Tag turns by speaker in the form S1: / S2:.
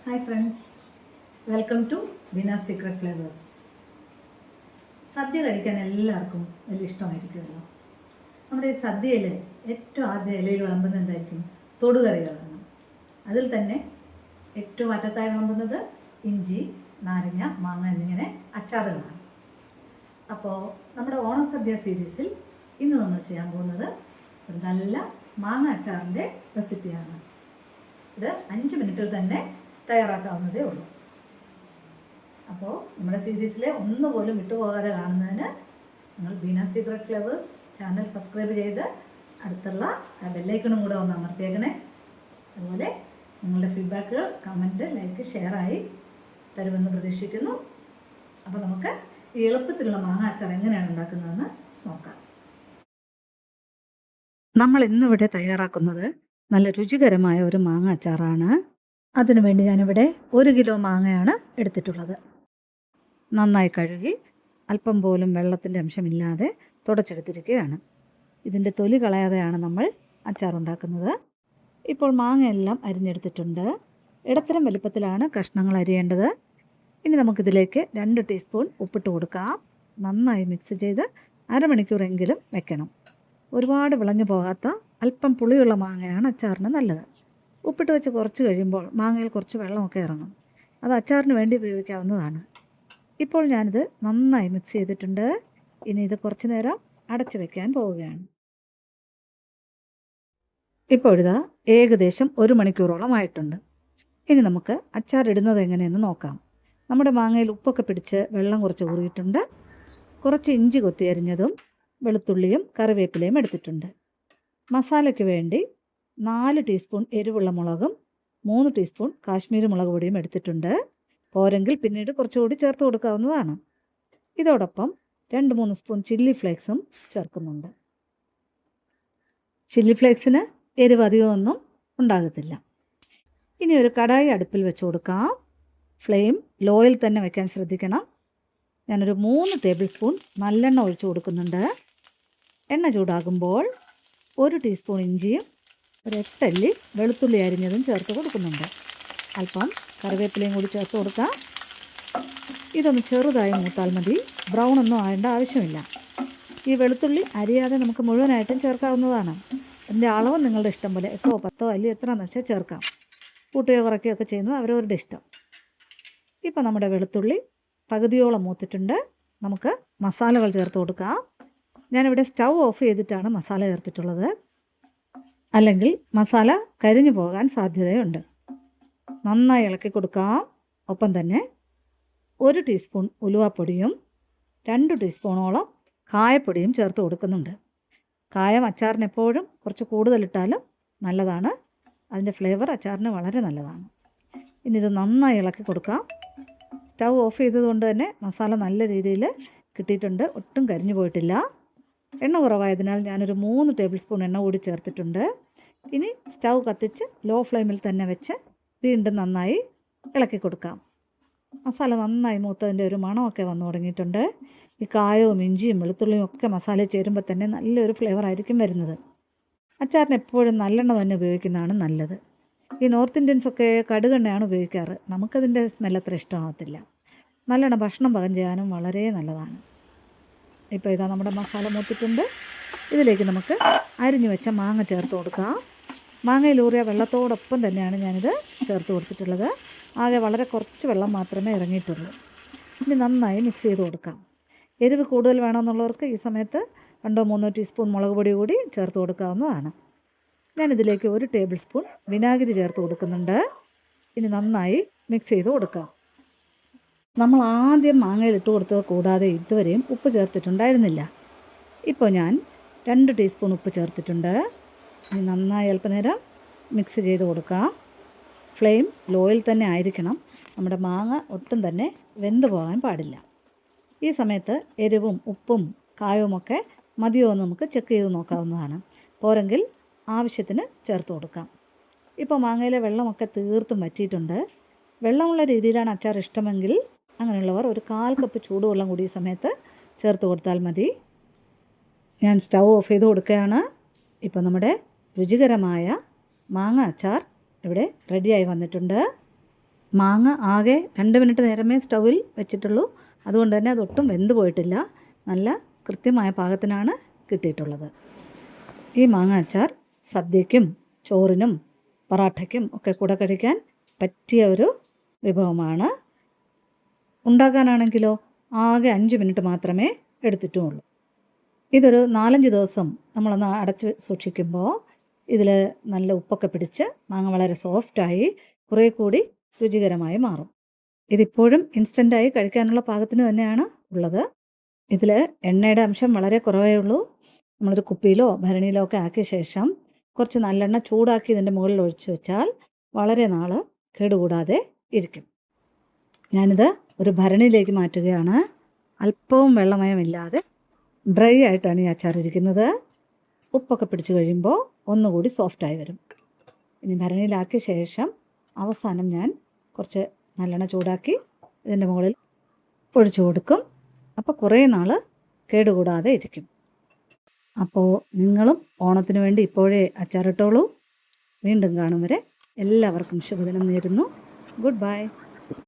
S1: Hi friends, welcome to Beena's secret flavours. സദ്യ കഴിക്കാൻ എല്ലാവർക്കും വലിയ ഇഷ്ടമായിരിക്കുമല്ലോ. നമ്മുടെ ഈ സദ്യയിൽ ഏറ്റവും ആദ്യം ഇലയിൽ വിളമ്പുന്നത് എന്തായിരിക്കും? തൊടുകറികളാണ്. അതിൽ തന്നെ ഏറ്റവും അറ്റത്തായി വിളമ്പുന്നത് ഇഞ്ചി, നാരങ്ങ, മാങ്ങ എന്നിങ്ങനെ അച്ചാറുകളാണ്. അപ്പോൾ നമ്മുടെ ഓണം സദ്യ സീരീസിൽ ഇന്ന് നമ്മൾ ചെയ്യാൻ പോകുന്നത് ഒരു നല്ല മാങ്ങ അച്ചാറിൻ്റെ റെസിപ്പിയാണ്. ഇത് 5 മിനിറ്റിൽ തന്നെ തയ്യാറാക്കാവുന്നതേ ഉള്ളൂ. അപ്പോൾ നമ്മുടെ സീരീസിലെ ഒന്നുപോലും വിട്ടുപോകാതെ കാണുന്നതിന് നിങ്ങൾ Beena's secret flavours channel subscribe ചെയ്ത് അടുത്തുള്ള ബെല്ലൈക്കണും കൂടെ ഒന്ന് അമർത്തിയേക്കണേ. അതുപോലെ നിങ്ങളുടെ ഫീഡ്ബാക്കുകൾ കമൻറ്റ്, ലൈക്ക്, ഷെയറായി തരുമെന്ന് പ്രതീക്ഷിക്കുന്നു. അപ്പോൾ നമുക്ക് ഈ എളുപ്പത്തിലുള്ള മാങ്ങ അച്ചാർ എങ്ങനെയാണ് ഉണ്ടാക്കുന്നതെന്ന് നോക്കാം. നമ്മൾ ഇന്നിവിടെ തയ്യാറാക്കുന്നത് നല്ല രുചികരമായ ഒരു മാങ്ങ അച്ചാറാണ്. അതിനുവേണ്ടി ഞാനിവിടെ 1 കിലോ മാങ്ങയാണ് എടുത്തിട്ടുള്ളത്. നന്നായി കഴുകി അല്പം പോലും വെള്ളത്തിൻ്റെ അംശമില്ലാതെ തുടച്ചെടുത്തിരിക്കുകയാണ്. ഇതിൻ്റെ തൊലി കളയാതെയാണ് നമ്മൾ അച്ചാറുണ്ടാക്കുന്നത്. ഇപ്പോൾ മാങ്ങയെല്ലാം അരിഞ്ഞെടുത്തിട്ടുണ്ട്. ഇടത്തരം വലുപ്പത്തിലാണ് കഷ്ണങ്ങൾ അരിയേണ്ടത്. ഇനി നമുക്കിതിലേക്ക് 2 ടീസ്പൂൺ ഉപ്പിട്ട് കൊടുക്കാം. നന്നായി മിക്സ് ചെയ്ത് അരമണിക്കൂറെങ്കിലും വെക്കണം. ഒരുപാട് വിളഞ്ഞു പോകാത്ത അല്പം പുളിയുള്ള മാങ്ങയാണ് അച്ചാറിന് നല്ലത്. ഉപ്പിട്ട് വെച്ച് കുറച്ച് കഴിയുമ്പോൾ മാങ്ങയിൽ കുറച്ച് വെള്ളമൊക്കെ ഇറങ്ങും. അത് അച്ചാറിന് വേണ്ടി ഉപയോഗിക്കാവുന്നതാണ്. ഇപ്പോൾ ഞാനിത് നന്നായി മിക്സ് ചെയ്തിട്ടുണ്ട്. ഇനി ഇത് കുറച്ച് നേരം അടച്ചു വെക്കാൻ പോവുകയാണ്. ഇപ്പോൾ ഇതാ ഏകദേശം 1 മണിക്കൂറോളം ആയിട്ടുണ്ട്. ഇനി നമുക്ക് അച്ചാർ ഇടുന്നത് എങ്ങനെയെന്ന് നോക്കാം. നമ്മുടെ മാങ്ങയിൽ ഉപ്പൊക്കെ പിടിച്ച് വെള്ളം കുറച്ച് ഊറിയിട്ടുണ്ട്. കുറച്ച് ഇഞ്ചി കൊത്തി അരിഞ്ഞതും വെളുത്തുള്ളിയും കറിവേപ്പിലയും എടുത്തിട്ടുണ്ട്. മസാലയ്ക്ക് വേണ്ടി 4 ടീസ്പൂൺ എരിവുള്ള മുളകും 3 ടീസ്പൂൺ കാശ്മീരി മുളക് പൊടിയും എടുത്തിട്ടുണ്ട്. പോരെങ്കിൽ പിന്നീട് കുറച്ചുകൂടി ചേർത്ത് കൊടുക്കാവുന്നതാണ്. ഇതോടൊപ്പം 2-3 സ്പൂൺ ചില്ലി ഫ്ലേക്സും ചേർക്കുന്നുണ്ട്. ചില്ലി ഫ്ലേക്സിന് എരിവ് അധികമൊന്നും ഉണ്ടാകത്തില്ല. ഇനി ഒരു കടായി അടുപ്പിൽ വെച്ച് കൊടുക്കാം. ഫ്ലെയിം ലോയിൽ തന്നെ വയ്ക്കാൻ ശ്രദ്ധിക്കണം. ഞാനൊരു 3 ടേബിൾ സ്പൂൺ നല്ലെണ്ണ ഒഴിച്ചു കൊടുക്കുന്നുണ്ട്. എണ്ണ ചൂടാകുമ്പോൾ 1 ടീസ്പൂൺ ഇഞ്ചിയും ഒരു 8 അല്ലി വെളുത്തുള്ളി അരിഞ്ഞതും ചേർത്ത് കൊടുക്കുന്നുണ്ട്. അല്പം കറിവേപ്പിലയും കൂടി ചേർത്ത് കൊടുക്കാം. ഇതൊന്ന് ചെറുതായി മൂത്താൽ മതി. ബ്രൗൺ ഒന്നും ആവേണ്ട ആവശ്യമില്ല. ഈ വെളുത്തുള്ളി അരിയാതെ നമുക്ക് മുഴുവനായിട്ടും ചേർക്കാവുന്നതാണ്. അതിൻ്റെ അളവ് നിങ്ങളുടെ ഇഷ്ടം പോലെ 8 10 അല്ലി എത്രയാണെന്ന് വെച്ചാൽ ചേർക്കാം. കൂട്ടുകയോ കുറയ്ക്കുകയോ ഒക്കെ ചെയ്യുന്നത് അവരവരുടെ ഇഷ്ടം. ഇപ്പം നമ്മുടെ വെളുത്തുള്ളി പകുതിയോളം മൂത്തിട്ടുണ്ട്. നമുക്ക് മസാലകൾ ചേർത്ത് കൊടുക്കാം. ഞാനിവിടെ സ്റ്റൗ ഓഫ് ചെയ്തിട്ടാണ് മസാല ചേർത്തിട്ടുള്ളത്. അല്ലെങ്കിൽ മസാല കരിഞ്ഞു പോകാൻ സാധ്യതയുണ്ട്. നന്നായി ഇളക്കി കൊടുക്കാം. ഒപ്പം തന്നെ 1 ടീസ്പൂൺ ഉലുവാപ്പൊടിയും 2 ടീസ്പൂണോളം കായപ്പൊടിയും ചേർത്ത് കൊടുക്കുന്നുണ്ട്. കായം അച്ചാറിന് എപ്പോഴും കുറച്ച് കൂടുതലിട്ടാലും നല്ലതാണ്. അതിൻ്റെ ഫ്ലേവർ അച്ചാറിന് വളരെ നല്ലതാണ്. ഇനി ഇത് നന്നായി ഇളക്കി കൊടുക്കാം. സ്റ്റൗ ഓഫ് ചെയ്തതുകൊണ്ട് തന്നെ മസാല നല്ല രീതിയിൽ കിട്ടിയിട്ടുണ്ട്. ഒട്ടും കരിഞ്ഞു പോയിട്ടില്ല. എണ്ണ കുറവായതിനാൽ ഞാനൊരു 3 ടേബിൾ സ്പൂൺ എണ്ണ കൂടി ചേർത്തിട്ടുണ്ട്. ഇനി സ്റ്റൗ കത്തിച്ച് ലോ ഫ്ലെയിമിൽ തന്നെ വെച്ച് വീണ്ടും നന്നായി ഇളക്കി കൊടുക്കാം. മസാല നന്നായി മൂത്തതിൻ്റെ ഒരു മണമൊക്കെ വന്നു തുടങ്ങിയിട്ടുണ്ട്. ഈ കായവും ഇഞ്ചിയും വെളുത്തുള്ളിയും ഒക്കെ മസാല ചേരുമ്പോൾ തന്നെ നല്ലൊരു ഫ്ലേവർ ആയിരിക്കും വരുന്നത്. അച്ചാറിന് എപ്പോഴും നല്ലെണ്ണ തന്നെ ഉപയോഗിക്കുന്നതാണ് നല്ലത്. ഈ നോർത്ത് ഇന്ത്യൻസൊക്കെ കടുകെണ്ണയാണ് ഉപയോഗിക്കാറ്. നമുക്കതിൻ്റെ സ്മെൽ അത്ര ഇഷ്ടമാകത്തില്ല. നല്ലെണ്ണ ഭക്ഷണം പാകം ചെയ്യാനും വളരെ നല്ലതാണ്. ഇപ്പോൾ ഇതാ നമ്മുടെ മസാല മൂത്തിട്ടുണ്ട്. ഇതിലേക്ക് നമുക്ക് അരിഞ്ഞു വെച്ച മാങ്ങ ചേർത്ത് കൊടുക്കാം. മാങ്ങയിലൂറിയ വെള്ളത്തോടൊപ്പം തന്നെയാണ് ഞാനിത് ചേർത്ത് കൊടുത്തിട്ടുള്ളത്. ആകെ വളരെ കുറച്ച് വെള്ളം മാത്രമേ ഇറങ്ങിയിട്ടുള്ളൂ. ഇനി നന്നായി മിക്സ് ചെയ്ത് കൊടുക്കാം. എരിവ് കൂടുതൽ വേണമെന്നുള്ളവർക്ക് ഈ സമയത്ത് 2-3 ടീസ്പൂൺ മുളക് പൊടി കൂടി ചേർത്ത് കൊടുക്കാവുന്നതാണ്. ഞാനിതിലേക്ക് 1 ടേബിൾ സ്പൂൺ വിനാഗിരി ചേർത്ത് കൊടുക്കുന്നുണ്ട്. ഇനി നന്നായി മിക്സ് ചെയ്ത് കൊടുക്കാം. നമ്മൾ ആദ്യം മാങ്ങയിൽ ഇട്ട് കൊടുത്തത് കൂടാതെ ഇതുവരെയും ഉപ്പ് ചേർത്തിട്ടുണ്ടായിരുന്നില്ല. ഇപ്പോൾ ഞാൻ 2 ടീസ്പൂൺ ഉപ്പ് ചേർത്തിട്ടുണ്ട്. ഇനി നന്നായി അല്പനേരം മിക്സ് ചെയ്ത് കൊടുക്കാം. ഫ്ലെയിം ലോയിൽ തന്നെ ആയിരിക്കണം. നമ്മുടെ മാങ്ങ ഒട്ടും തന്നെ വെന്ത് പോകാൻ പാടില്ല. ഈ സമയത്ത് എരിവും ഉപ്പും കായവുമൊക്കെ മതിയോ എന്ന് നമുക്ക് ചെക്ക് ചെയ്ത് നോക്കാവുന്നതാണ്. പോരെങ്കിൽ ആവശ്യത്തിന് ചേർത്ത് കൊടുക്കാം. ഇപ്പോൾ മാങ്ങയിലെ വെള്ളമൊക്കെ തീർത്തും വറ്റിയിട്ടുണ്ട്. വെള്ളമുള്ള രീതിയിലാണ് അച്ചാർ ഇഷ്ടമെങ്കിൽ അങ്ങനെയുള്ളവർ ഒരു 1/4 കപ്പ് ചൂടുവെള്ളം കൂടി ഈ സമയത്ത് ചേർത്ത് കൊടുത്താൽ മതി. ഞാൻ സ്റ്റൗ ഓഫ് ചെയ്ത് കൊടുക്കുകയാണ്. ഇപ്പോൾ നമ്മുടെ രുചികരമായ മാങ്ങ അച്ചാർ ഇവിടെ റെഡിയായി വന്നിട്ടുണ്ട്. മാങ്ങ ആകെ 2 മിനിറ്റ് നേരമേ സ്റ്റൗവിൽ വെച്ചിട്ടുള്ളൂ. അതുകൊണ്ട് തന്നെ അതൊട്ടും വെന്ത് പോയിട്ടില്ല. നല്ല കൃത്യമായ പാകത്തിനാണ് കിട്ടിയിട്ടുള്ളത്. ഈ മാങ്ങ അച്ചാർ സദ്യയ്ക്കും ചോറിനും പൊറാട്ടയ്ക്കും ഒക്കെ കൂടെ കഴിക്കാൻ പറ്റിയ ഒരു വിഭവമാണ്. ഉണ്ടാക്കാനാണെങ്കിലോ ആകെ 5 മിനിറ്റ് മാത്രമേ എടുത്തിട്ടുമുള്ളൂ. ഇതൊരു 4-5 ദിവസം നമ്മളൊന്ന് അടച്ച് സൂക്ഷിക്കുമ്പോൾ ഇതിൽ നല്ല ഉപ്പൊക്കെ പിടിച്ച് മാങ്ങ വളരെ സോഫ്റ്റായി കുറേ കൂടി രുചികരമായി മാറും. ഇതിപ്പോഴും ഇൻസ്റ്റൻ്റായി കഴിക്കാനുള്ള പാകത്തിന് തന്നെയാണ് ഉള്ളത്. ഇതിൽ എണ്ണയുടെ അംശം വളരെ കുറവേ ഉള്ളൂ. നമ്മളൊരു കുപ്പിയിലോ ഭരണിയിലോ ഒക്കെ ആക്കിയ ശേഷം കുറച്ച് നല്ലെണ്ണ ചൂടാക്കി ഇതിൻ്റെ മുകളിൽ ഒഴിച്ച് വെച്ചാൽ വളരെ നാൾ കേടുകൂടാതെ ഇരിക്കും. ഞാനിത് ഒരു ഭരണിയിലേക്ക് മാറ്റുകയാണ്. അല്പവും വെള്ളമയമില്ലാതെ ഡ്രൈ ആയിട്ടാണ് ഈ അച്ചാർ ഇരിക്കുന്നത്. ഉപ്പൊക്കെ പിടിച്ച് കഴിയുമ്പോൾ ഒന്നുകൂടി സോഫ്റ്റായി വരും. ഇനി ഭരണിയിലാക്കിയ ശേഷം അവസാനം ഞാൻ കുറച്ച് നല്ലെണ്ണ ചൂടാക്കി ഇതിൻ്റെ മുകളിൽ ഒഴിച്ചു കൊടുക്കും. അപ്പോൾ കുറേ നാൾ കേടുകൂടാതെ ഇരിക്കും. അപ്പോൾ നിങ്ങളും ഓണത്തിന് വേണ്ടി ഇപ്പോഴേ അച്ചാറിട്ടോളൂ. വീണ്ടും കാണും വരെ എല്ലാവർക്കും ശുഭദിനം നേരുന്നു. Good bye.